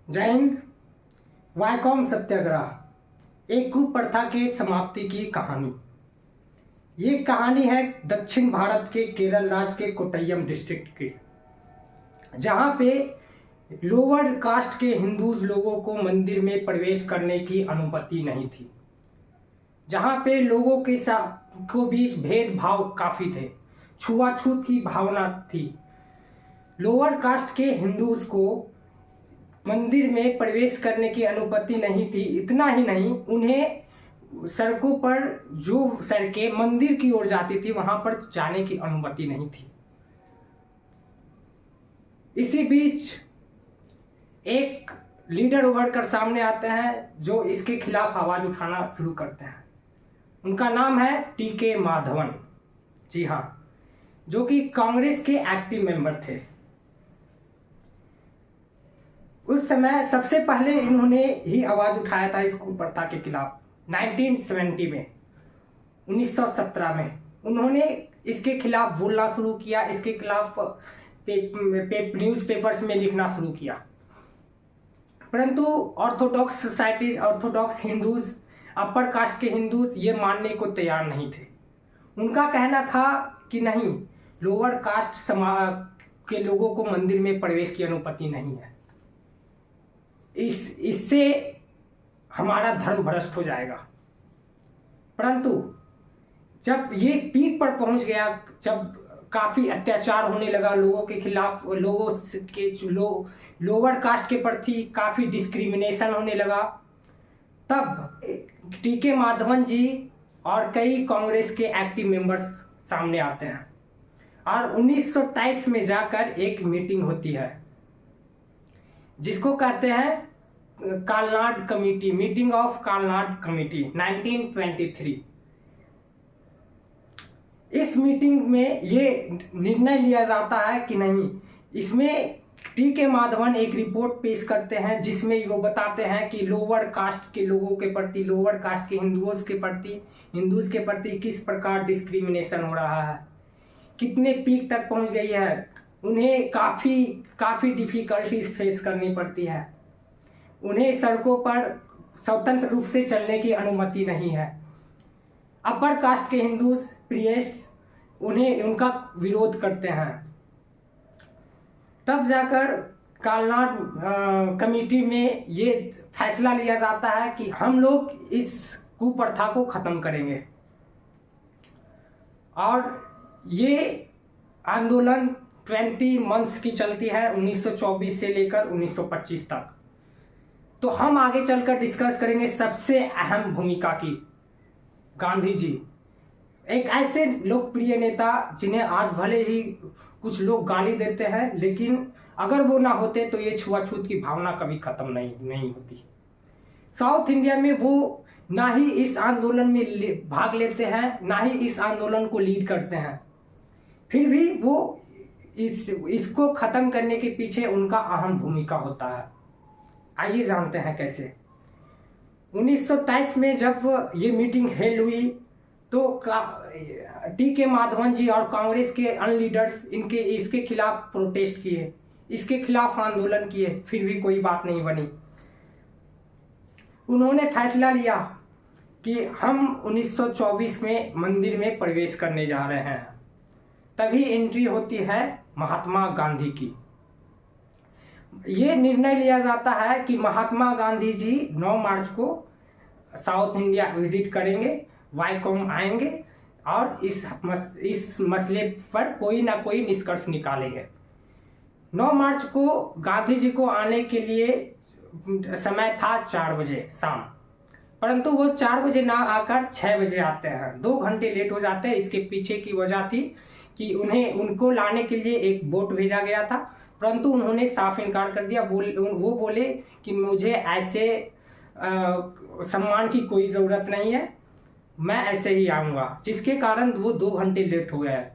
जय हिंद। वायकॉम सत्याग्रह एक कुप्रथा के समाप्ति की कहानी। ये कहानी है दक्षिण भारत के केरल राज्य के कोट्टयम डिस्ट्रिक्ट की, जहाँ पे लोअर कास्ट के हिंदूज लोगों को मंदिर में प्रवेश करने की अनुमति नहीं थी, जहाँ पे लोगों के साथ को बीच भेदभाव काफी थे, छुआछूत की भावना थी। लोअर कास्ट के हिंदूज को मंदिर में प्रवेश करने की अनुमति नहीं थी। इतना ही नहीं, उन्हें सड़कों पर जो सड़कें मंदिर की ओर जाती थी वहां पर जाने की अनुमति नहीं थी। इसी बीच एक लीडर उभर कर सामने आते हैं जो इसके खिलाफ आवाज उठाना शुरू करते हैं। उनका नाम है टीके माधवन। जी हाँ, जो कि कांग्रेस के एक्टिव मेंबर थे। उस समय सबसे पहले इन्होंने ही आवाज उठाया था इस कुप्रथा के खिलाफ। 1970 में 1917 में उन्होंने इसके खिलाफ बोलना शुरू किया, इसके खिलाफ न्यूज पेपर्स में लिखना शुरू किया। परंतु Orthodox society, Orthodox Hindus, upper caste के हिंदूज ये मानने को तैयार नहीं थे। उनका कहना था कि नहीं, लोअर कास्ट समाज के लोगों को मंदिर में प्रवेश की अनुमति नहीं है, इससे हमारा धर्म भ्रष्ट हो जाएगा। परंतु जब ये पीक पर पहुंच गया, जब काफी अत्याचार होने लगा लोगों के खिलाफ, लोगों के लोअर कास्ट के प्रति काफी डिस्क्रिमिनेशन होने लगा, तब टीके माधवन जी और कई कांग्रेस के एक्टिव मेंबर्स सामने आते हैं और 1923 में जाकर एक मीटिंग होती है जिसको कहते हैं कालनाड कमेटी, मीटिंग ऑफ कालनाड कमेटी 1923। इस मीटिंग में ये निर्णय लिया जाता है कि नहीं, इसमें टीके माधवन एक रिपोर्ट पेश करते हैं जिसमें वो बताते हैं कि लोअर कास्ट के लोगों के प्रति, लोअर कास्ट के हिंदूज के प्रति किस प्रकार डिस्क्रिमिनेशन हो रहा है, कितने पीक तक पहुंच गई है, उन्हें काफी डिफिकल्टीज फेस करनी पड़ती है, उन्हें सड़कों पर स्वतंत्र रूप से चलने की अनुमति नहीं है। अपर कास्ट के हिंदूज प्रिएस्ट उन्हें उनका विरोध करते हैं। तब जाकर कालनाड कमेटी में ये फैसला लिया जाता है कि हम लोग इस कुप्रथा को खत्म करेंगे। और ये आंदोलन 20 मंथ्स की चलती है, 1924 से लेकर 1925 तक। तो हम आगे चलकर डिस्कस करेंगे सबसे अहम भूमिका की गांधी जी, एक ऐसे लोकप्रिय नेता जिन्हें आज भले ही कुछ लोग गाली देते हैं, लेकिन अगर वो ना होते तो ये छुआछूत की भावना कभी खत्म नहीं होती। साउथ इंडिया में वो ना ही इस आंदोलन में भाग लेते हैं, ना ही इस आंदोलन को लीड करते हैं, फिर भी वो इसको खत्म करने के पीछे उनका अहम भूमिका होता है। आइए जानते हैं कैसे। 1923 में जब ये मीटिंग हेल्ड हुई तो टीके माधवन जी और कांग्रेस के अन्य लीडर्स इसके खिलाफ प्रोटेस्ट किए, इसके खिलाफ आंदोलन किए, फिर भी कोई बात नहीं बनी। उन्होंने फैसला लिया कि हम 1924 में मंदिर में प्रवेश करने जा रहे हैं। तभी एंट्री होती है महात्मा गांधी की। ये निर्णय लिया जाता है कि महात्मा गांधी जी 9 मार्च को साउथ इंडिया विजिट करेंगे, वायकॉम आएंगे और इस मसले पर कोई ना कोई निष्कर्ष निकालेंगे। 9 मार्च को गांधी जी को आने के लिए समय था 4 बजे शाम, परंतु वो 4 बजे ना आकर 6 बजे आते हैं, 2 घंटे लेट हो जाते हैं। इसके पीछे की वजह थी कि उनको लाने के लिए एक बोट भेजा गया था, परंतु उन्होंने साफ इनकार कर दिया। वो बोले कि मुझे ऐसे सम्मान की कोई ज़रूरत नहीं है, मैं ऐसे ही आऊँगा, जिसके कारण वो 2 घंटे लेट हो गया।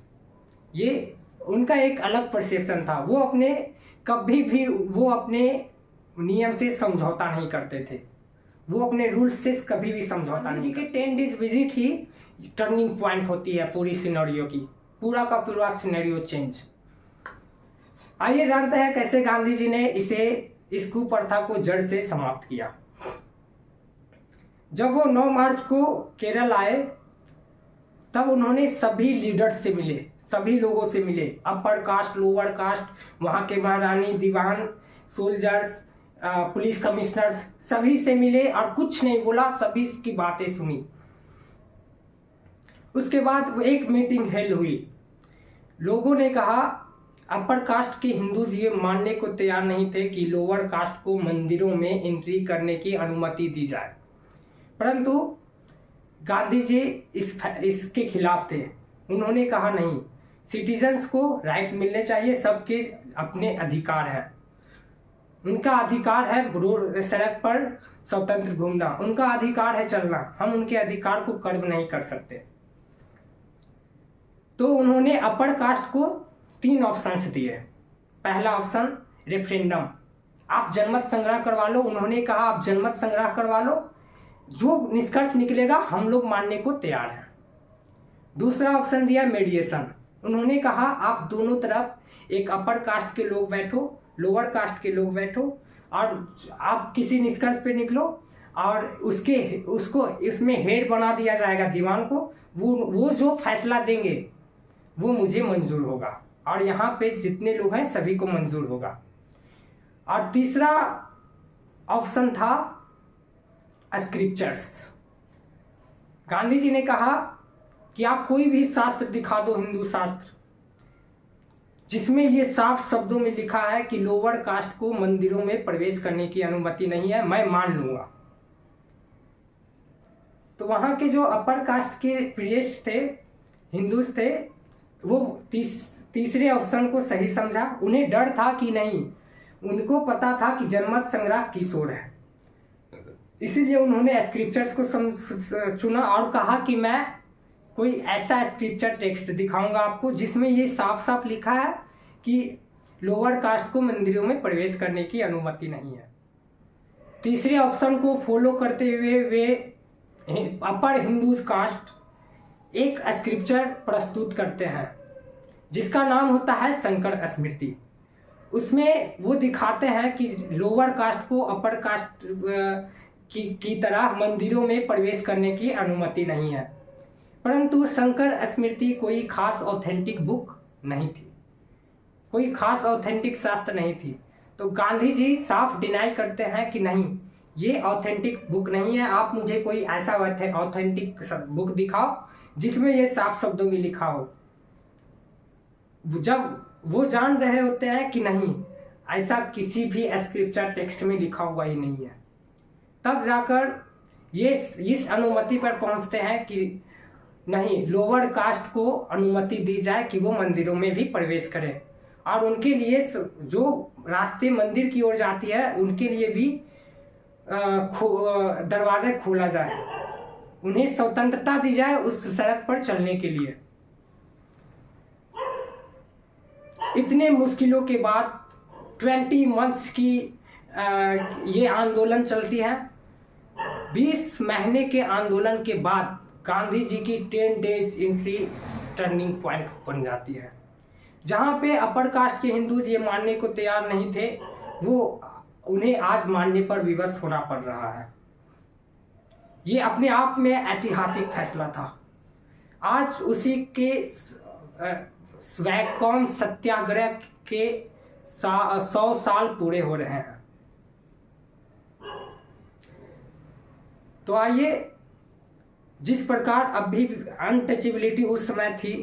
ये उनका एक अलग परसेप्शन था। वो कभी भी वो अपने नियम से समझौता नहीं करते थे, वो अपने रूल्स से कभी भी समझौता नहीं करते। 10 डेज विजिट ही टर्निंग पॉइंट होती है पूरी सिनेरियो की, पूरा का पूरा सिनेरियो चेंज। आइए जानते हैं कैसे गांधी जी ने इसे इस कुप्रथा को जड़ से समाप्त किया। जब वो 9 मार्च को केरल आए तब उन्होंने सभी लीडर्स से मिले, सभी लोगों से मिले, अपर कास्ट, लोअर कास्ट, वहाँ के महारानी, दीवान, सोल्जर्स, पुलिस कमिश्नर्स, सभी से मिले और कुछ नहीं बोला, सभी की बातें सुनी। उसके बाद एक मीटिंग हेल्ड हुई। लोगों ने कहा, अपर कास्ट के हिंदूज ये मानने को तैयार नहीं थे कि लोअर कास्ट को मंदिरों में एंट्री करने की अनुमति दी जाए, परंतु गांधी जी इसके खिलाफ थे। उन्होंने कहा नहीं, सिटीजन्स को राइट मिलने चाहिए, सबके अपने अधिकार हैं, उनका अधिकार है रोड सड़क पर स्वतंत्र घूमना, उनका अधिकार है चलना, हम उनके अधिकार को कर्व नहीं कर सकते। तो उन्होंने अपर कास्ट को 3 ऑप्शंस दिए। पहला ऑप्शन रेफरेंडम, आप जनमत संग्रह करवा लो। उन्होंने कहा आप जनमत संग्रह करवा लो, जो निष्कर्ष निकलेगा हम लोग मानने को तैयार हैं। दूसरा ऑप्शन दिया मीडिएशन। उन्होंने कहा आप दोनों तरफ, एक अपर कास्ट के लोग बैठो, लोअर कास्ट के लोग बैठो और आप किसी निष्कर्ष पे निकलो और उसको इसमें हेड बना दिया जाएगा दीवान को, वो जो फैसला देंगे वो मुझे मंजूर होगा और यहाँ पे जितने लोग हैं सभी को मंजूर होगा। और तीसरा ऑप्शन था स्क्रिप्चर्स। गांधी जी ने कहा कि आप कोई भी शास्त्र दिखा दो, हिंदू शास्त्र, जिसमें ये साफ शब्दों में लिखा है कि लोअर कास्ट को मंदिरों में प्रवेश करने की अनुमति नहीं है, मैं मान लूंगा। तो वहां के जो अपर कास्ट के प्रियस्ट थे, हिंदूज थे, वो तीसरे ऑप्शन को सही समझा। उन्हें डर था कि नहीं, उनको पता था कि जनमत संग्रह किस ओर है, इसीलिए उन्होंने स्क्रिप्चर्स को चुना और कहा कि मैं कोई ऐसा स्क्रिप्चर टेक्स्ट दिखाऊंगा आपको जिसमें ये साफ साफ लिखा है कि लोअर कास्ट को मंदिरों में प्रवेश करने की अनुमति नहीं है। तीसरे ऑप्शन को फॉलो करते हुए वे अपर हिंदूज कास्ट एक स्क्रिप्चर प्रस्तुत करते हैं जिसका नाम होता है शंकर स्मृति। उसमें वो दिखाते हैं कि लोअर कास्ट को अपर कास्ट की तरह मंदिरों में प्रवेश करने की अनुमति नहीं है, परंतु शंकर स्मृति कोई खास ऑथेंटिक बुक नहीं थी, कोई खास ऑथेंटिक शास्त्र नहीं थी। तो गांधी जी साफ डिनाई करते हैं कि नहीं, ये ऑथेंटिक बुक नहीं है, आप मुझे कोई ऐसा ऑथेंटिक बुक दिखाओ जिसमें ये साफ शब्दों में लिखा हो। जब वो जान रहे होते हैं कि नहीं, ऐसा किसी भी स्क्रिप्चर टेक्स्ट में लिखा हुआ ही नहीं है, तब जाकर ये इस अनुमति पर पहुंचते हैं कि नहीं, लोअर कास्ट को अनुमति दी जाए कि वो मंदिरों में भी प्रवेश करें और उनके लिए जो रास्ते मंदिर की ओर जाती है उनके लिए भी दरवाजा खोला जाए, उन्हें स्वतंत्रता दी जाए उस सड़क पर चलने के लिए। इतने मुश्किलों के बाद 20 मंथ्स की ये आंदोलन चलती है। 20 महीने के आंदोलन के बाद गांधी जी की 10 डेज एंट्री टर्निंग पॉइंट बन जाती है, जहाँ पे अपर कास्ट के हिंदूज ये मानने को तैयार नहीं थे, वो उन्हें आज मानने पर विवश होना पड़ रहा है। ये अपने आप में ऐतिहासिक फैसला था। आज उसी के वैकोम सत्याग्रह के 100 साल पूरे हो रहे हैं। तो आइए, जिस प्रकार अभी अनटचेबिलिटी उस समय थी,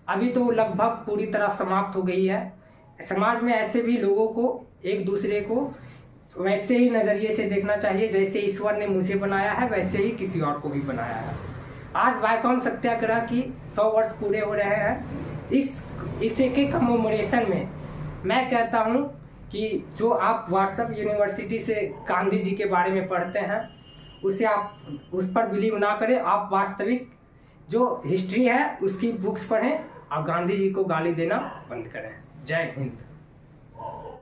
अभी तो लगभग पूरी तरह समाप्त हो गई है। समाज में ऐसे भी लोगों को एक दूसरे को वैसे ही नज़रिए से देखना चाहिए, जैसे ईश्वर ने मुझे बनाया है वैसे ही किसी और को भी बनाया है। आज वैकोम सत्याग्रह की 100 वर्ष पूरे हो रहे हैं। इसे के कमेमोरेशन में मैं कहता हूँ कि जो आप व्हाट्सएप यूनिवर्सिटी से गांधी जी के बारे में पढ़ते हैं उसे आप उस पर बिलीव ना करें, आप वास्तविक जो हिस्ट्री है उसकी बुक्स पढ़ें और गांधी जी को गाली देना बंद करें। जय हिंद।